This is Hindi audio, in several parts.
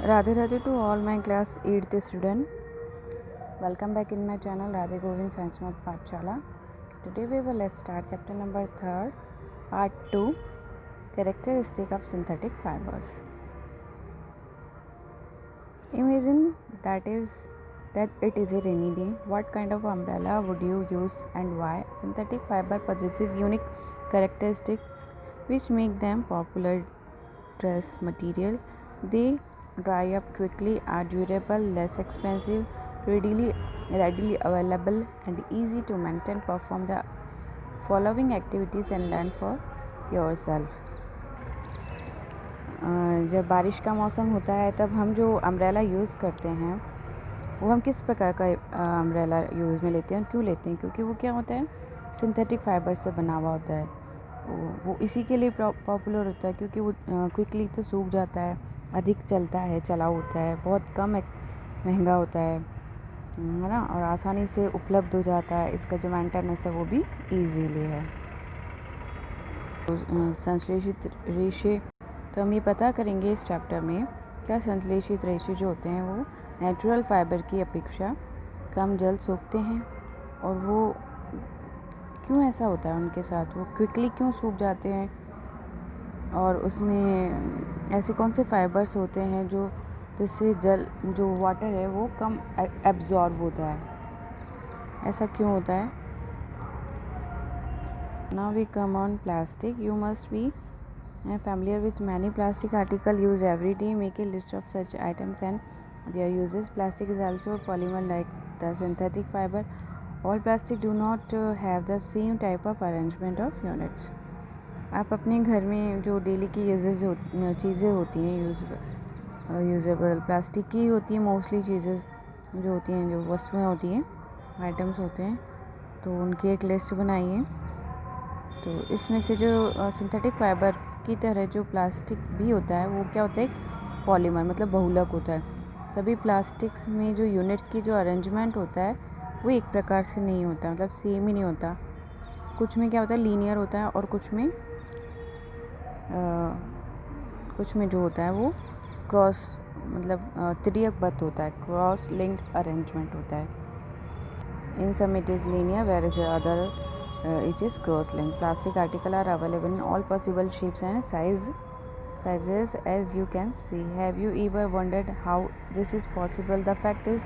Radhe Radhe to all my class 8th student. Welcome back in my channel Radhe Govind Science Math Pathshala. Today we will start chapter number 3, part 2, characteristic of synthetic fibers. Imagine that it is a rainy day. What kind of umbrella would you use and why? Synthetic fiber possesses unique characteristics which make them popular dress material. They dry up quickly, are durable, less expensive, readily available, and easy to maintain. Perform the following activities and learn for yourself. जब बारिश का मौसम होता है तब हम जो अम्ब्रेला यूज़ करते हैं वो हम किस प्रकार का अम्ब्रेला यूज़ में लेते हैं और क्यों लेते हैं? क्योंकि वो क्या होता है, सिंथेटिक फाइबर से बना हुआ होता है। वो इसी के लिए पॉपुलर होता है क्योंकि वो क्विकली तो सूख जाता है, अधिक चलता है, चलाऊ होता है, बहुत कम महंगा होता है ना, और आसानी से उपलब्ध हो जाता है। इसका जो मेंटेनेंस है वो भी इजीली है। संश्लेषित रेशे, तो हम ये पता करेंगे इस चैप्टर में क्या संश्लेषित रेशे जो होते हैं वो नेचुरल फाइबर की अपेक्षा कम जल्द सूखते हैं और वो क्यों ऐसा होता है उनके साथ, वो क्विकली क्यों सूख जाते हैं और उसमें ऐसे कौन से फाइबर्स होते हैं जो जिससे जो वाटर है वो कम एब्जॉर्ब होता है, ऐसा क्यों होता है। Now we come on plastic. You must be familiar with many plastic articles used every day. Make a list of such items and their uses. Plastic is also a polymer like the synthetic fiber. All plastic do not have the same type of arrangement of units. आप अपने घर में जो डेली की चीज़ें होती हैं यूजेबल प्लास्टिक की होती हैं मोस्टली चीज़ें जो होती हैं, जो वस्तुएं होती हैं, आइटम्स होते हैं, तो उनकी एक लिस्ट बनाइए। तो इसमें से जो सिंथेटिक फाइबर की तरह जो प्लास्टिक भी होता है वो क्या होता है, एक पॉलीमर मतलब बहुलक होता है। सभी प्लास्टिक्स में जो यूनिट्स की जो अरेंजमेंट होता है वो एक प्रकार से नहीं होता, मतलब सेम ही नहीं होता। कुछ में क्या होता है, लीनियर होता है, और कुछ में जो होता है वो क्रॉस मतलब त्रियकबद्ध होता है, क्रॉस लिंक्ड अरेंजमेंट होता है। In sum it is linear whereas other it is cross-linked. Plastic articles are available in all possible shapes and sizes as you can see. Have you ever wondered how this is possible? The fact is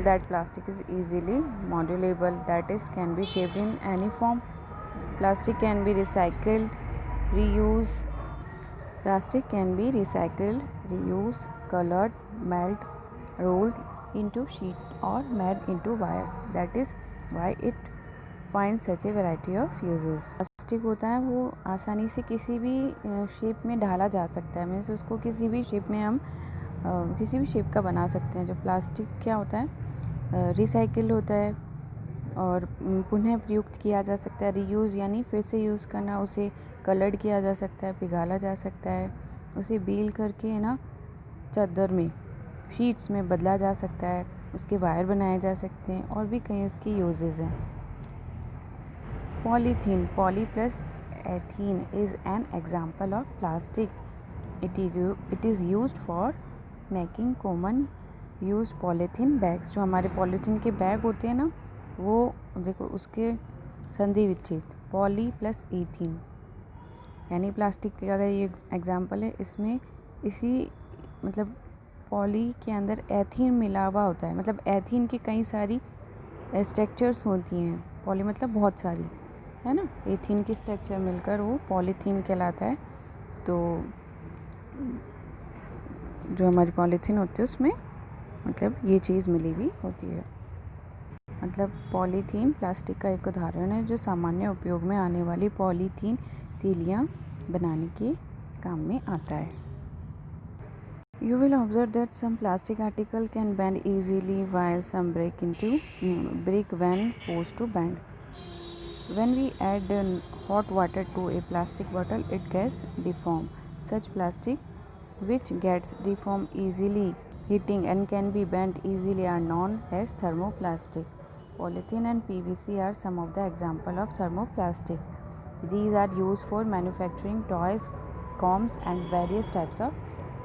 that plastic is easily modulable, that is can be shaped in any form. Plastic can be recycled, reused, colored, melt, rolled into sheet or made into wires. That is why it find such A variety of uses. Plastic होता है वो आसानी से किसी भी शेप में ढाला जा सकता है, मीन्स उसको किसी भी शेप में हम किसी भी शेप का बना सकते हैं. जो प्लास्टिक क्या होता है, रिसाइकिल होता है और पुनः प्रयुक्त किया जा सकता है. रीयूज़ यानी फिर से यूज़ करना, उसे कलर्ड किया जा सकता है, पिघाला जा सकता है, उसे बील करके है ना चादर में शीट्स में बदला जा सकता है, उसके वायर बनाए जा सकते हैं, और भी कई उसके यूजेस हैं. Polythene, poly plus ethene is an example of plastic. It is used for making common used polythene bags. जो हमारे पॉलीथीन के बैग होते हैं ना, वो देखो उसके संधि विच्छेद पॉली प्लस एथीन यानी प्लास्टिक का अगर ये एग्जाम्पल है, इसमें इसी मतलब पॉली के अंदर एथीन मिला हुआ होता है, मतलब एथीन की कई सारी स्ट्रक्चर्स होती हैं. पॉली मतलब बहुत सारी है ना, एथीन की स्ट्रक्चर मिलकर वो पॉलीथीन कहलाता है. तो जो हमारी पॉलीथीन होती है उसमें मतलब ये चीज़ मिली हुई होती है. मतलब पॉलीथीन प्लास्टिक का एक उदाहरण है जो सामान्य उपयोग में आने वाली पॉलीथीन थैलियाँ बनाने के काम में आता है. You will observe that some plastic article can bend easily while some break when forced to bend. When we add hot water to a plastic bottle, it gets deformed. Such plastic which gets deformed easily heating and can be bent easily are known as thermoplastic. Polythene and PVC are some of the examples of thermoplastic. These are used for manufacturing toys, combs and various types of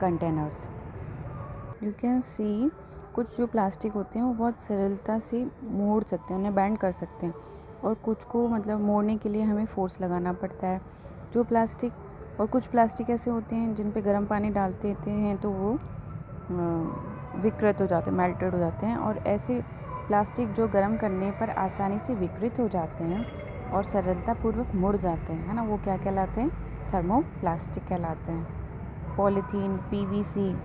containers. You can सी कुछ जो प्लास्टिक होते हैं वो बहुत सरलता से मोड़ सकते हैं, उन्हें बैंड कर सकते हैं, और कुछ को मतलब मोड़ने के लिए हमें फोर्स लगाना पड़ता है। जो प्लास्टिक और कुछ प्लास्टिक ऐसे होते हैं जिन पे गर्म पानी डालते हैं तो वो विकृत हो जाते हैं, मेल्टेड हो जाते हैं, और ऐसे प्लास्टिक जो गर्म करने पर आसानी से विकृत हो जाते हैं और सरलतापूर्वक मुड़ जाते हैं, है ना, वो क्या कहलाते हैं? थर्मोप्लास्टिक कहलाते हैं। Polythene, PVC,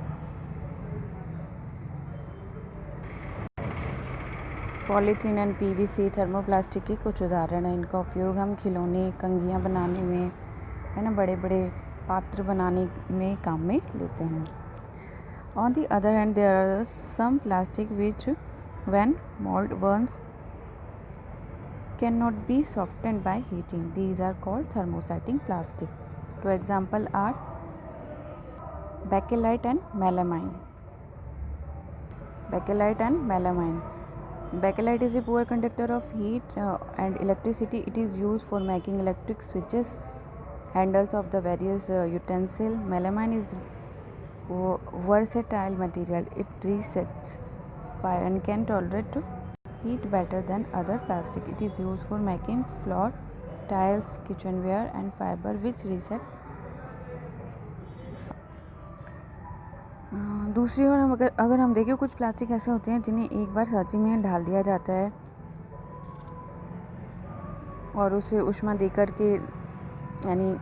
polythene and PVC thermoplastic के कुछ उदाहरण हैं। इनका उपयोग हम खिलौने, कंघियाँ बनाने में, है ना, बड़े बड़े पात्र बनाने में काम में लेते हैं। On the other hand, there are some plastic which, when mold burns, cannot be softened by heating. These are called thermosetting plastic. Two examples are bakelite and melamine. Bakelite and melamine. Bakelite is a poor conductor of heat and electricity. It is used for making electric switches, handles of the various utensils. Melamine is versatile material. It resists fire and can tolerate heat better than other plastic. It is used for making floor, tiles, kitchenware and fiber which reset. दूसरी ओर हम अगर हम देखें, कुछ प्लास्टिक ऐसे होते हैं जिन्हें एक बार सांचे में डाल दिया जाता है और उसे ऊष्मा देकर के यानी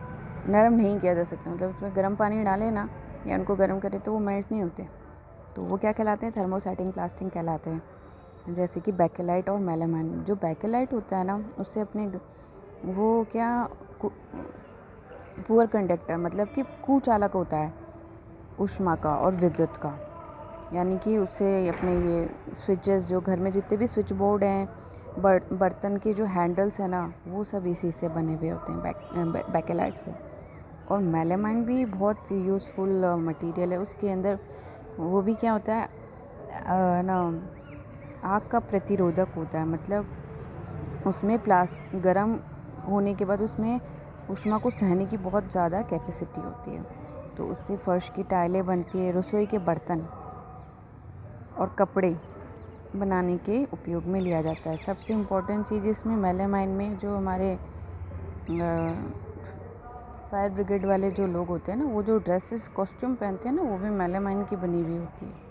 नरम नहीं किया जा सकता, मतलब उसमें गर्म पानी डालें ना या उनको गर्म करें तो वो मेल्ट नहीं होते, तो वो क्या कहलाते हैं? थर्मोसेटिंग प्लास्टिक कहलाते हैं। जैसे कि बैकेलाइट और मेलामाइन। जो बैकेलाइट होता है ना, उससे अपने वो क्या पुअर कंडक्टर, मतलब कि कुचालक होता है ऊष्मा का और विद्युत का, यानी कि उससे अपने ये स्विचेस, जो घर में जितने भी स्विच बोर्ड हैं, बर्तन के जो हैंडल्स हैं ना, वो सब इसी से बने हुए होते हैं, बैकेलाइट से। और मेलामाइन भी बहुत यूज़फुल मटेरियल है। उसके अंदर वो भी क्या होता है ना, आग का प्रतिरोधक होता है, मतलब उसमें गर्म होने के बाद उसमें ऊष्मा को सहने की बहुत ज़्यादा कैपेसिटी होती है, तो उससे फर्श की टाइलें बनती है, रसोई के बर्तन और कपड़े बनाने के उपयोग में लिया जाता है। सबसे इम्पोर्टेंट चीज़ इसमें मेलामाइन में, जो हमारे फायर ब्रिगेड वाले जो लोग होते हैं ना, वो जो ड्रेसेस कॉस्ट्यूम पहनते हैं ना, वो भी मेलामाइन की बनी हुई होती है।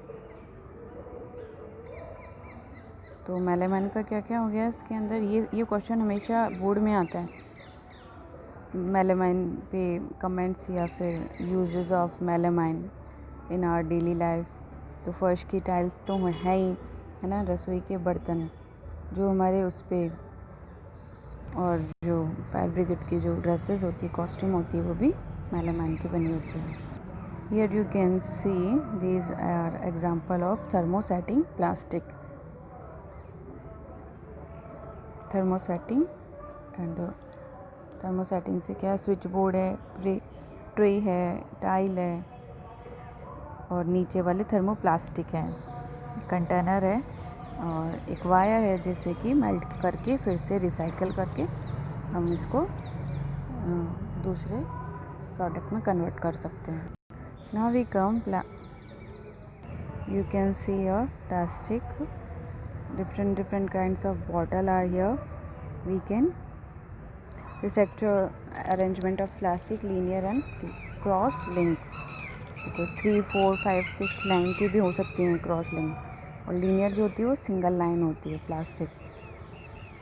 तो मेलामाइन का क्या क्या हो गया इसके अंदर, ये क्वेश्चन हमेशा बोर्ड में आता है। मेलामाइन पे कमेंट्स या फिर uses of melamine in our daily life. तो फर्श की टाइल्स तो है ही, है ना, रसोई के बर्तन जो हमारे उस पर, और जो फायर ब्रिगेड की जो ड्रेसेस होती है, कॉस्ट्यूम होती है, वो भी मेलामाइन की बनी होती है। Here you can see these are example of thermosetting plastic. Thermosetting and thermosetting से क्या, स्विच बोर्ड है, ट्रे है, टाइल है, और नीचे वाले थर्मोप्लास्टिक है, कंटेनर है, और एक वायर है जिससे कि मेल्ट करके फिर से रिसाइकल करके हम इसको दूसरे प्रोडक्ट में कन्वर्ट कर सकते हैं। Now we come, you can see your plastic, different kinds of bottle are here. We can structure arrangement of plastic linear and cross link। तो 3 4 5 6 लाइन की भी हो सकती हैं क्रॉस लिंक, और लीनियर जो होती है वो सिंगल लाइन होती है plastic.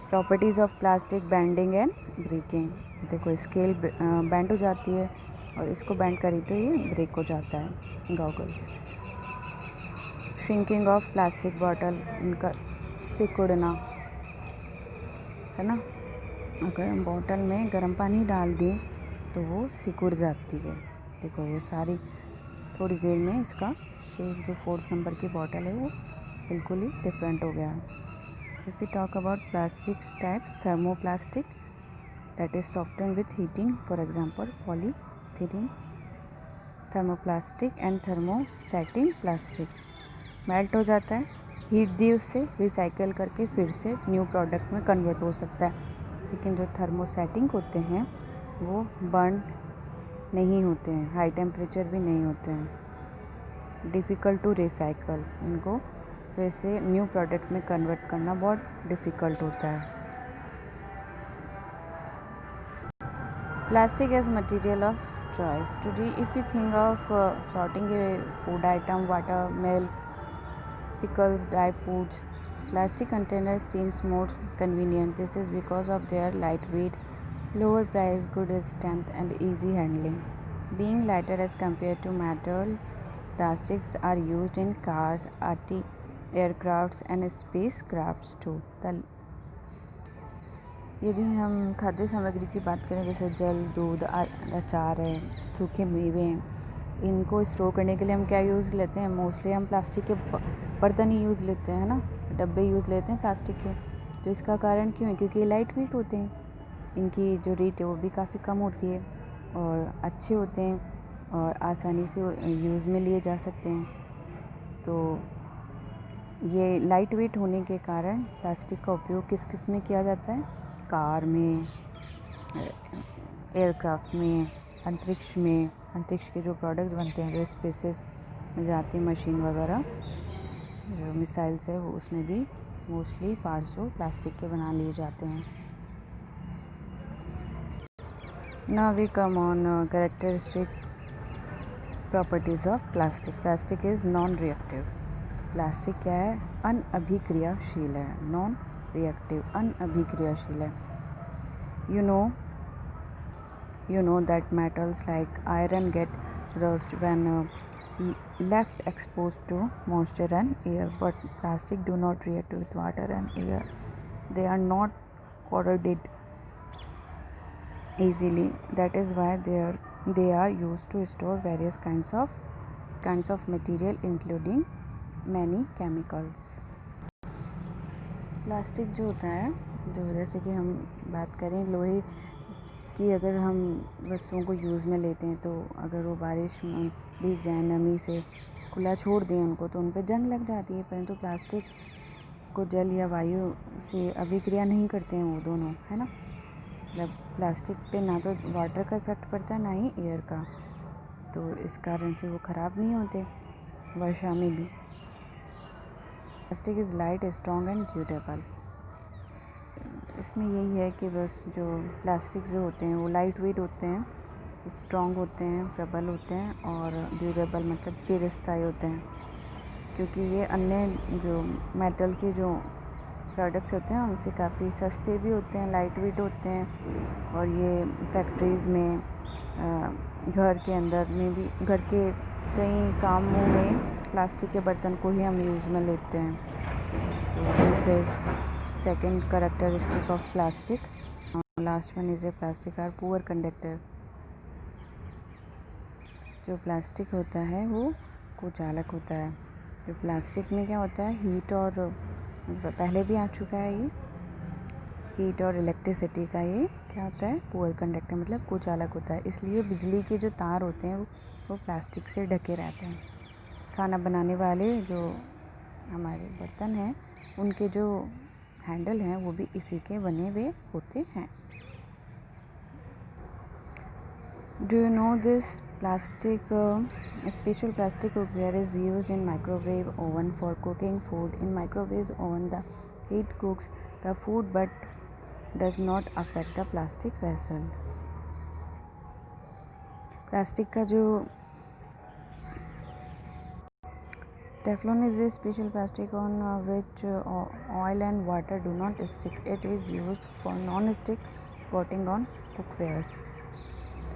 Properties of plastic, bending and breaking. देखो स्केल बैंड हो जाती है, और इसको बैंड करी तो ये ब्रेक हो जाता है। Goggles. Shrinking of plastic bottle, इनका सिकुड़ना, है ना, अगर हम बॉटल में गर्म पानी डाल दें तो वो सिकुड़ जाती है। देखो ये सारी थोड़ी देर में इसका शेप, जो 4th नंबर की बॉटल है, वो बिल्कुल ही डिफरेंट हो गया। If you talk about plastic types, thermoplastic that is soften with heating, for example polythene. Thermoplastic and thermosetting plastic, melt हो जाता है, हीट दी उससे, रिसाइकल करके फिर से न्यू प्रोडक्ट में कन्वर्ट हो सकता है। लेकिन जो थर्मोसेटिंग होते हैं वो बर्न नहीं होते हैं, हाई टेम्परेचर भी नहीं होते हैं। डिफ़िकल्ट टू रिसाइकल, इनको फिर से न्यू प्रोडक्ट में कन्वर्ट करना बहुत डिफ़िकल्ट होता है। Plastic as material of choice. Today, if we think of sorting a food item, water, milk, pickles, dry foods, plastic containers seems more convenient. This is because of their lightweight, lower price, good strength, and easy handling. Being lighter as compared to metals, plastics are used in cars, aircrafts, and spacecrafts too. यदि हम खाद्य सामग्री की बात करें, जैसे जल, दूध, अचार है, सूखे मेवे हैं, इनको स्टोर करने के लिए हम क्या यूज़ लेते हैं? मोस्टली हम प्लास्टिक के बर्तन ही यूज़ लेते हैं ना, डब्बे यूज़ लेते हैं प्लास्टिक के। तो इसका कारण क्यों है? क्योंकि ये लाइट वेट होते हैं, इनकी जो रेट है वो भी काफ़ी कम होती है और अच्छे होते हैं और आसानी से यूज़ में लिए जा सकते हैं। तो ये लाइट वेट होने के कारण प्लास्टिक का उपयोग किस किस में किया जाता है? कार में, एयरक्राफ्ट में, अंतरिक्ष के जो प्रोडक्ट्स बनते हैं, जो स्पेसेस में जाती हैं मशीन वगैरह, जो मिसाइल्स है, वो उसमें भी मोस्टली पार्ट्स जो प्लास्टिक के बना लिए जाते हैं। Now we come on characteristic properties of plastic. Plastic is non reactive. Plastic क्या है? अनअभिक्रियाशील है। नॉन रिएक्टिव, अनअभिक्रियाशील है। You know that metals like iron get rust when left exposed to moisture and air, but plastic do not react with water and air. They are not corroded easily. That is why they are used to store various kinds of material, including many chemicals. Plastic जो होता है, जो जैसे कि हम बात करें लोहे की, अगर हम वस्तुओं को यूज़ में लेते हैं तो अगर वो बारिश में भीग जाए, नमी से खुला छोड़ दें उनको, तो उन पर जंग लग जाती है। परंतु प्लास्टिक को जल या वायु से अभिक्रिया नहीं करते हैं वो दोनों, है ना। मतलब प्लास्टिक पे ना तो वाटर का इफ़ेक्ट पड़ता है, ना ही एयर का, तो इस कारण से वो ख़राब नहीं होते वर्षा में भी। Plastic is light, strong and durable. इसमें यही है कि बस जो प्लास्टिक जो होते हैं वो लाइट वेट होते हैं, स्ट्रॉन्ग होते हैं, प्रबल होते हैं और ड्यूरेबल मतलब चिरस्थायी होते हैं, क्योंकि ये अन्य जो मेटल के जो प्रोडक्ट्स होते हैं उनसे काफ़ी सस्ते भी होते हैं, लाइट वेट होते हैं। और ये फैक्ट्रीज़ में, घर के अंदर में भी, घर के कई कामों में प्लास्टिक के बर्तन को ही हम यूज़ में लेते हैं। तो this is second characteristic of plastic. Last one is a plastic are poor conductor. जो प्लास्टिक होता है वो कुचालक होता है। जो प्लास्टिक में क्या होता है, हीट और पहले भी आ चुका है ये, हीट और इलेक्ट्रिसिटी का ये क्या होता है, पुअर कंडक्टर मतलब कुचालक होता है। इसलिए बिजली के जो तार होते हैं वो प्लास्टिक से ढके रहते हैं। खाना बनाने वाले जो हमारे बर्तन हैं उनके जो हैंडल हैं वो भी इसी के बने हुए होते हैं। Do you know this plastic special plastic cookware is used in microwave oven for cooking food. In microwave oven the heat कुक्स the food but does not affect the plastic vessel. Plastic का जो Teflon is a special plastic on which oil and water do not stick. It is used for non-stick coating on cookwares.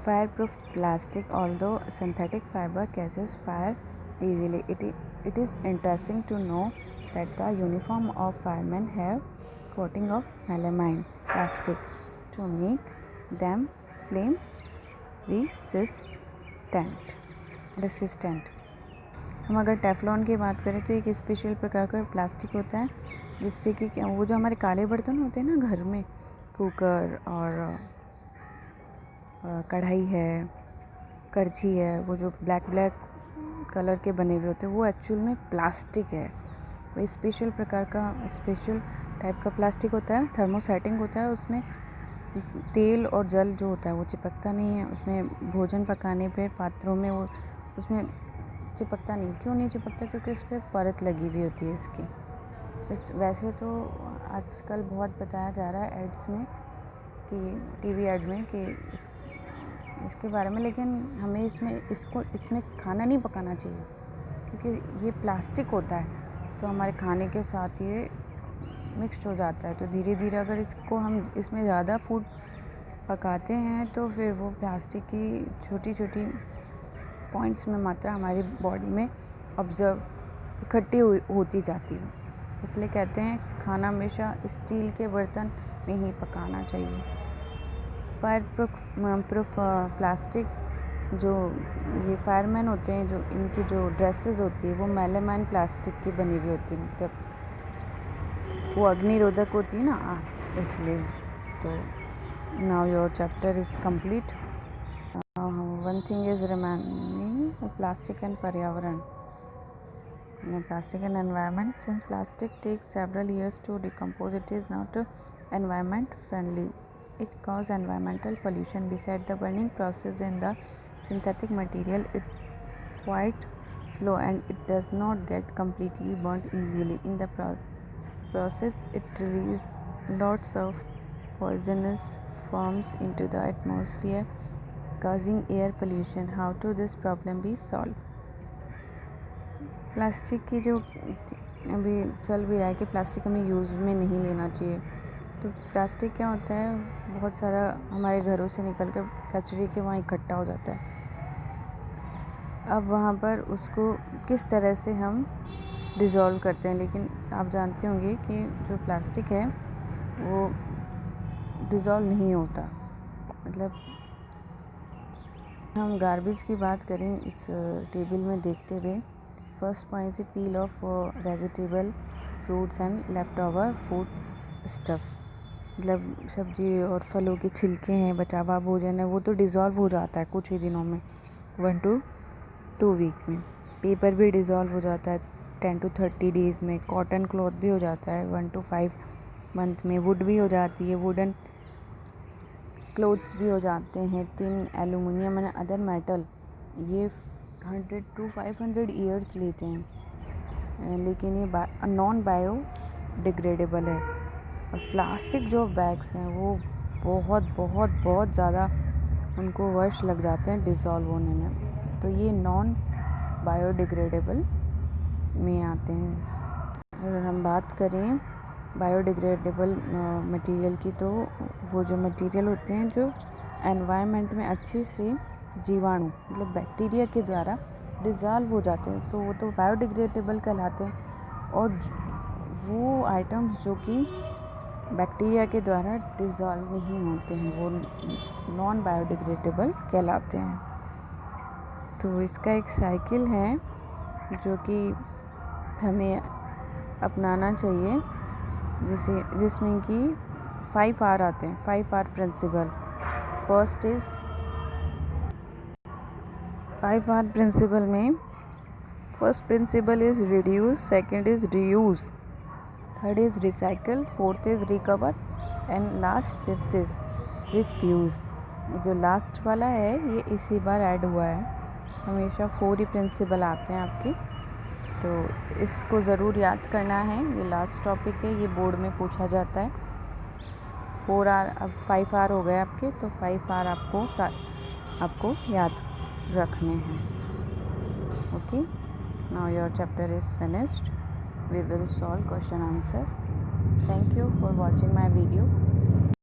Fireproof plastic, although synthetic fiber catches fire easily. It is interesting to know that the uniform of firemen have coating of melamine plastic to make them flame resistant. हम अगर टेफ्लॉन की बात करें तो एक स्पेशल प्रकार का प्लास्टिक होता है जिसपे कि वो जो हमारे काले बर्तन होते हैं ना घर में, कुकर और कढ़ाई है, करछी है, वो जो ब्लैक कलर के बने हुए होते हैं वो एक्चुअल में प्लास्टिक है। वो स्पेशल प्रकार का, स्पेशल टाइप का प्लास्टिक होता है, थर्मोसेटिंग होता है। उसमें तेल और जल जो होता है वो चिपकता नहीं है। उसमें भोजन पकाने पे पात्रों में वो उसमें चिपकता नहीं। क्यों नहीं चिपकता? क्योंकि उस पर परत लगी हुई होती है इसकी। वैसे तो आजकल बहुत बताया जा रहा है एड्स में कि टीवी एड में कि इसके बारे में, लेकिन हमें इसमें खाना नहीं पकाना चाहिए क्योंकि ये प्लास्टिक होता है, तो हमारे खाने के साथ ये मिक्स हो जाता है। तो धीरे धीरे अगर इसको हम इसमें ज़्यादा फूड पकाते हैं तो फिर वो प्लास्टिक की छोटी छोटी पॉइंट्स में मात्रा हमारी बॉडी में ऑब्ज़र्व इकट्ठी होती जाती है। इसलिए कहते हैं खाना हमेशा स्टील के बर्तन में ही पकाना चाहिए। फायर प्रूफ प्लास्टिक, जो ये फायरमैन होते हैं, जो इनकी जो ड्रेसेस होती है वो मेलामाइन प्लास्टिक की बनी हुई होती है, मतलब वो अग्निरोधक होती है ना, इसलिए। तो now your chapter is complete. One thing is remaining, plastic and पर्यावरण, plastic and environment. Since plastic takes several years to decompose, it is not environment friendly. It causes environmental pollution. Besides the burning process in the synthetic material, it quite slow and it does not get completely burnt easily. In the process, it releases lots of poisonous forms into the atmosphere, causing air pollution. How to this problem be solved? Plastic की जो अभी चल भी रहा है कि प्लास्टिक हमें यूज़ में नहीं लेना चाहिए। तो प्लास्टिक क्या होता है, बहुत सारा हमारे घरों से निकल कर कचरे के वहाँ इकट्ठा हो जाता है। अब वहाँ पर उसको किस तरह से हम डिज़ोल्व करते हैं, लेकिन आप जानते होंगे कि जो प्लास्टिक है वो डिज़ोल्व नहीं होता। मतलब हम गार्बेज की बात करें इस टेबल में देखते हुए, फर्स्ट पॉइंट से पील of vegetable, fruits and left over food stuff, मतलब सब्जी और फलों के छिलके हैं, बचा हुआ भोजन है, वो तो डिज़ोल्व हो जाता है कुछ ही दिनों में, 1 to 2 वीक में। पेपर भी डिज़ोल्व हो जाता है 10 to 30 डेज़ में। कॉटन क्लॉथ भी हो जाता है 1 to 5 मंथ में। वुड भी हो जाती है, वुडन क्लोथ्स भी हो जाते हैं। Tin, aluminium and other metal, ये 100 to 500 ईयर्स लेते हैं, लेकिन ये नॉन बायोडिग्रेडेबल है। और प्लास्टिक जो बैग्स हैं वो बहुत बहुत बहुत ज़्यादा उनको वर्ष लग जाते हैं डिज़ोल्व होने में, तो ये नॉन बायोडिग्रेडेबल में आते हैं। अगर हम बात करें बायोडिग्रेडेबल मटेरियल की, तो वो जो मटेरियल होते हैं जो एनवायरनमेंट में अच्छे से जीवाणु मतलब बैक्टीरिया के द्वारा डिज़ोल्व हो जाते हैं, तो वो तो बायोडिग्रेडेबल कहलाते हैं। और वो आइटम्स जो कि बैक्टीरिया के द्वारा डिज़ोल्व नहीं होते हैं वो नॉन बायोडिग्रेडेबल कहलाते हैं। तो इसका एक साइकिल है जो कि हमें अपनाना चाहिए, जिसमें कि 5 R आते हैं, 5 R principle. First is 5 R principle में first principle is reduce, second is reuse, third is recycle, fourth is recover and last 5th is refuse. जो लास्ट वाला है ये इसी बार ऐड हुआ है। हमेशा 4 ही प्रिंसिपल आते हैं आपके, तो इसको ज़रूर याद करना है। ये लास्ट टॉपिक है, ये बोर्ड में पूछा जाता है। 4 R, अब 5 R हो गए आपके, तो 5 R आपको याद रखने हैं। Okay, now your chapter is finished. We will solve question answer. Thank you for watching my video.